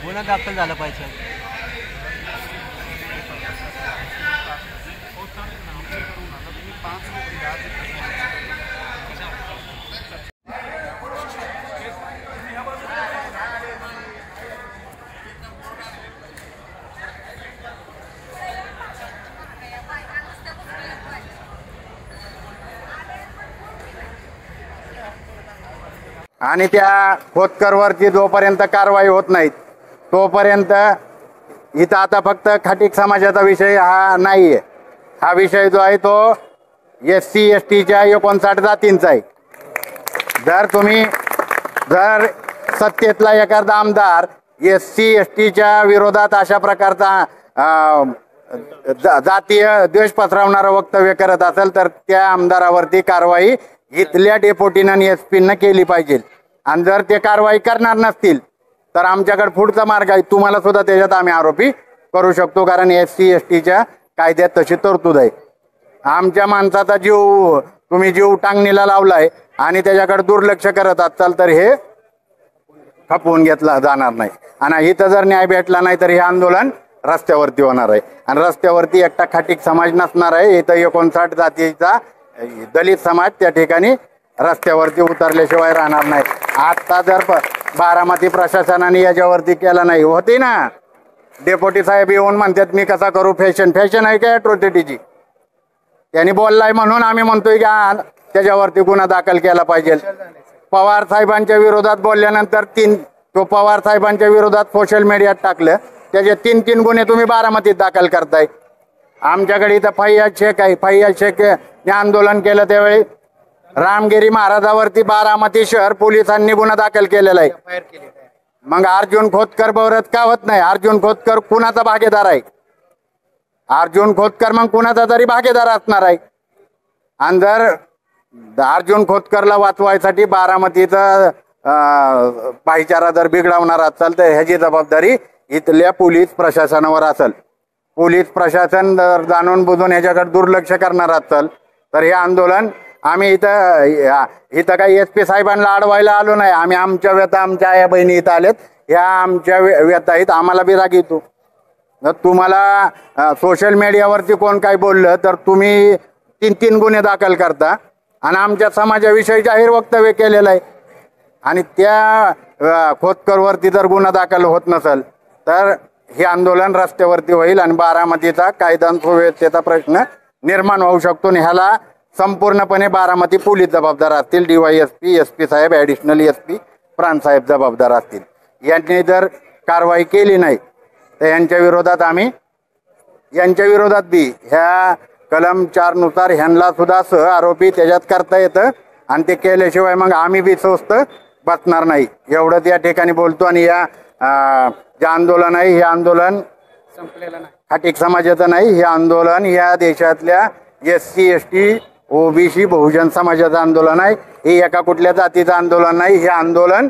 गुन्हा दाखल झाला पाहिजे. आणि त्या खोतकरवरती जोपर्यंत कारवाई होत नाही तोपर्यंत इथं आता फक्त खाटीक समाजाचा विषय हा नाहीये. हा विषय जो आहे तो SC STच्या 59 जातींचा आहे. जर सत्तेतला एखादा आमदार SC STच्या विरोधात अशा प्रकारचा जातीय द्वेष पसरवणारं वक्तव्य करत असेल तर त्या आमदारावरती कारवाई इथल्या डेप्युटीनं आणि SP केली पाहिजे. आणि जर ते कारवाई करणार नसतील तर आमच्याकडे पुढचा मार्ग आहे. तुम्हाला सुद्धा त्याच्यात आम्ही आरोपी करू शकतो, कारण SC STच्या कायद्यात तशी तरतूद आहे. आमच्या माणसाचा तुम्ही जीव टांगणीला लावलाय आणि त्याच्याकडे दुर्लक्ष करत असाल तर हे खपवून घेतला जाणार नाही. आणि इथं जर न्याय भेटला नाही तर हे आंदोलन रस्त्यावरती होणार आहे. आणि रस्त्यावरती एकटा खाटीक समाज नसणार आहे. इथं 59 जातीचा दलित समाज त्या ठिकाणी रस्त्यावरती उतरल्याशिवाय राहणार नाही. आता जर बारामती प्रशासनाने याच्यावरती केला नाही होती ना, डेप्युटी साहेब येऊन म्हणतात मी कसा करू, फॅशन आहे का अॅट्रॉसिटीची. त्यांनी बोललाय म्हणून आम्ही म्हणतोय की त्याच्यावरती गुन्हा दाखल केला पाहिजे. पवार साहेबांच्या विरोधात बोलल्यानंतर पवार साहेबांच्या विरोधात सोशल मीडियात टाकलं, त्याचे 3 गुन्हे तुम्ही बारामतीत दाखल करताय. आमच्याकडे इथं फैयाज शेख आहे. फैयाज शेख आंदोलन केलं त्यावेळी रामगिरी महाराजावरती बारामती शहर पोलिसांनी गुन्हा दाखल केलेला आहे. मग अर्जुन खोतकर बरोबर का होत नाही? अर्जुन खोतकर कुणाचा भागीदार आहे? अर्जुन खोतकर मग कुणाचा तरी भागीदार असणार आहे. आणि जर अर्जुन खोतकरला वाचवायसाठी बारामतीचा भाईचारा जर बिघडवणार असेल तर ह्याची जबाबदारी इथल्या पोलीस प्रशासनावर असेल. पोलीस प्रशासन जर जाणून बुजून ह्याच्याकडे दुर्लक्ष करणार असेल तर हे आंदोलन आम्ही इथं काही SP साहेबांना अडवायला आलो नाही. आम्ही आमच्या व्यथा, आमच्या आया बहिणी इथं आलेत, ह्या आमच्या व्यथा आहेत. आम्हाला बी राग येतो. तुम्हाला सोशल मीडियावरती कोण काय बोललं तर तुम्ही 3 गुन्हे दाखल करता आणि आमच्या समाजाविषयी जाहीर वक्तव्य केलेलं आहे. आणि त्या खोतकरवरती जर गुन्हा दाखल होत नसेल तर हे आंदोलन रस्त्यावरती होईल आणि बारामतीचा कायदा आणि सुव्यवस्थेचा प्रश्न निर्माण होऊ शकतो. आणि ह्याला संपूर्णपणे बारामती पोलीस जबाबदार असतील. DYSP, SP साहेब, ॲडिशनल SP प्रांत साहेब जबाबदार असतील. यांनी जर कारवाई केली नाही तर यांच्या विरोधात बी ह्या कलम 4 नुसार ह्यांना सुद्धा सह आरोपी त्याच्यात करता येतं. आणि ते केल्याशिवाय मग आम्ही बी स्वस्त बसणार नाही. एवढंच या ठिकाणी बोलतो. आणि जे आंदोलन आहे हे आंदोलन संपलेलं नाही, खाटीक समाजाचं नाही. हे आंदोलन या देशातल्या SC ST OBC बहुजन समाजाचं आंदोलन आहे. हे एका कुठल्या जातीचं आंदोलन नाही. हे आंदोलन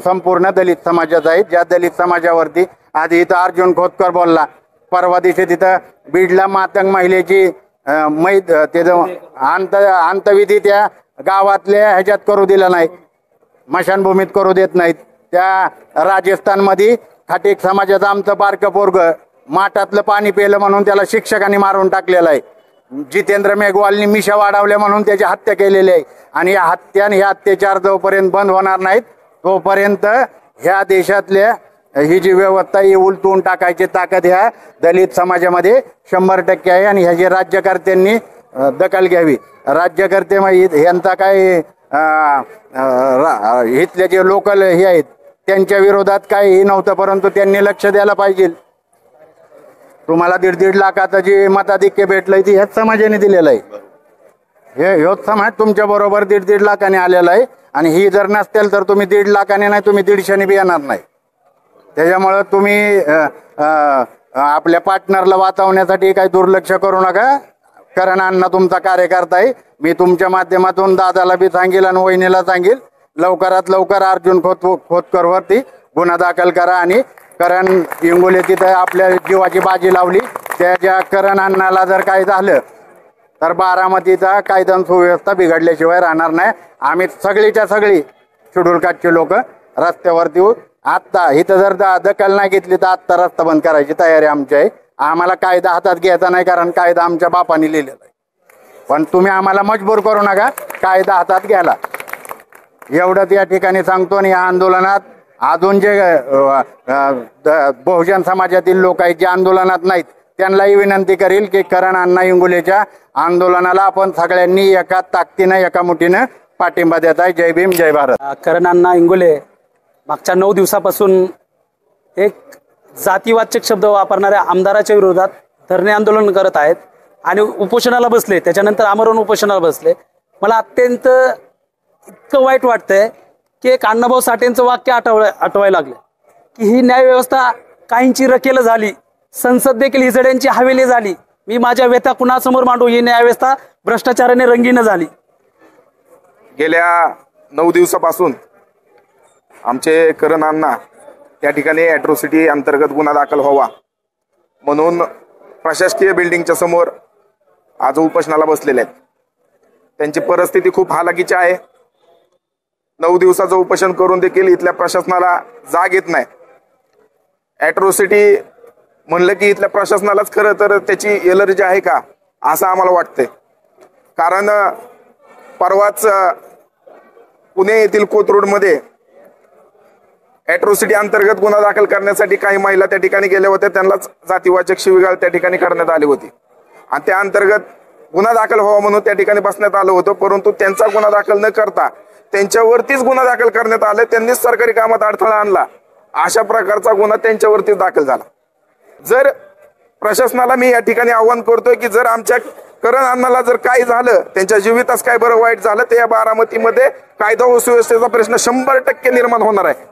संपूर्ण दलित समाजाचं आहे. ज्या दलित समाजावरती आधी इथं अर्जुन खोतकर बोलला, परवा दिवशी तिथं बीडला मातंग महिलेची अंतविधी त्या गावातल्या ह्याच्यात करू दिला नाही, मशानभूमीत करू देत नाहीत. त्या राजस्थानमध्ये खाटीक समाजाचं आमचं बारकं पोरग माठातलं पाणी पिलं म्हणून त्याला शिक्षकांनी मारून टाकलेलं आहे. जितेंद्र मेघवालनी मिशा वाढवल्या म्हणून त्याची हत्या केलेली आहे. आणि या हत्या आणि हे अत्याचार जोपर्यंत बंद होणार नाहीत तोपर्यंत ह्या देशातल्या ही जी व्यवस्था ही उलटून टाकायची ताकद ह्या दलित समाजामध्ये 100% आहे. आणि ह्याची राज्यकर्त्यांनी दखल घ्यावी. राज्यकर्ते यांचा काय इथले जे लोकल हे आहेत त्यांच्या विरोधात काहीही नव्हतं, परंतु त्यांनी लक्ष द्यायला पाहिजे. तुम्हाला 1.5 लाखाचं जे मताधिक्य भेटलंय ती ह्याच समाजाने दिलेलं आहे. ह्योच समाज तुमच्या बरोबर 1.5 लाखाने आलेला आहे. आणि ही जर नसतील तर तुम्ही 1.5 लाखाने नाही, तुम्ही 150ने बी येणार नाही. त्याच्यामुळं तुम्ही आपल्या पार्टनरला वाचवण्यासाठी काही दुर्लक्ष करू नका. कारण अण्णा तुमचा कार्यकर्ता आहे. मी तुमच्या माध्यमातून दादाला बी सांगेल आणि वहिनीला सांगेल, लवकरात लवकर अर्जुन खोतकरवरती गुन्हा दाखल करा. आणि करण इंगोले तिथं आपल्या जीवाची बाजी लावली, त्याच्या करण अण्णाला जर काय झालं तर बारामतीचा कायदा आणि सुव्यवस्था बिघडल्याशिवाय राहणार नाही. आम्ही सगळीच्या सगळी शेड्यूल कास्टचे लोक रस्त्यावरती येऊ. आत्ता इथं जर दखल नाही घेतली तर आत्ता रस्ता बंद करायची तयारी आमची आहे. आम्हाला कायदा हातात घ्यायचा नाही, कारण कायदा आमच्या बापाने लिहिलेला आहे. पण तुम्ही आम्हाला मजबूर करू नका कायदा हातात घ्यायला, एवढंच या ठिकाणी सांगतो. आणि या आंदोलनात अजून जे बहुजन समाजातील लोक आहेत जे आंदोलनात नाहीत त्यांनाही विनंती करील की करण अण्णा इंगोलेच्या आंदोलनाला आपण सगळ्यांनी एका ताकदीनं एका मुठीनं पाठिंबा देत आहे. जय भीम जय भारत. करण अण्णा इंगोले मागच्या 9 दिवसापासून एक जातीवाचक शब्द वापरणाऱ्या आमदाराच्या विरोधात धरणे आंदोलन करत आहेत आणि उपोषणाला बसले. त्याच्यानंतर आमरण उपोषणाला बसले. मला अत्यंत इतकं वाईट वाटतंय की एक अण्णाभाऊ साठेंचं वाक्य आठवायला लागलं की ही न्यायव्यवस्था काहींची रकेल झाली, संसद देखील हिजड्यांची हवेली झाली. मी माझ्या व्यथा कुणासमोर मांडू, ही न्यायव्यवस्था भ्रष्टाचाराने रंगीन झाली. गेल्या 9 दिवसापासून आमचे करण अण्णा त्या ठिकाणी ॲट्रॉसिटी अंतर्गत गुन्हा दाखल व्हावा म्हणून प्रशासकीय बिल्डिंगच्या समोर आज उपोषणाला बसलेले आहेत. त्यांची परिस्थिती खूप हालाकीची आहे. 9 दिवसाचं उपोषण करून देखील इथल्या प्रशासनाला जाग येत नाही. ॲट्रॉसिटी म्हणलं की इथल्या प्रशासनालाच खरं तर त्याची एलर्जी आहे का असं आम्हाला वाटतंय. कारण परवाच पुणे येथील कोथरूडमध्ये ॲट्रॉसिटी अंतर्गत गुन्हा दाखल करण्यासाठी काही महिला त्या ठिकाणी गेल्या होत्या. त्यांनाच जातीवाचक शिवीगाळ त्या ठिकाणी करण्यात आली होती आणि त्या अंतर्गत गुन्हा दाखल व्हावा म्हणून त्या ठिकाणी बसण्यात आलं होतं. परंतु त्यांचा गुन्हा दाखल न करता त्यांच्यावरतीच गुन्हा दाखल करण्यात आला. त्यांनीच सरकारी कामात अडथळा आणला. अशा प्रकारचा गुन्हा त्यांच्यावरतीच दाखल झाला. जर प्रशासनाला मी या ठिकाणी आव्हान करतोय की जर आमच्या करण अण्णाला जर काही झालं, त्यांच्या जीवितास काय बरं वाईट झालं, तर या बारामतीमध्ये कायदा व सुव्यवस्थेचा प्रश्न 100% निर्माण होणार आहे.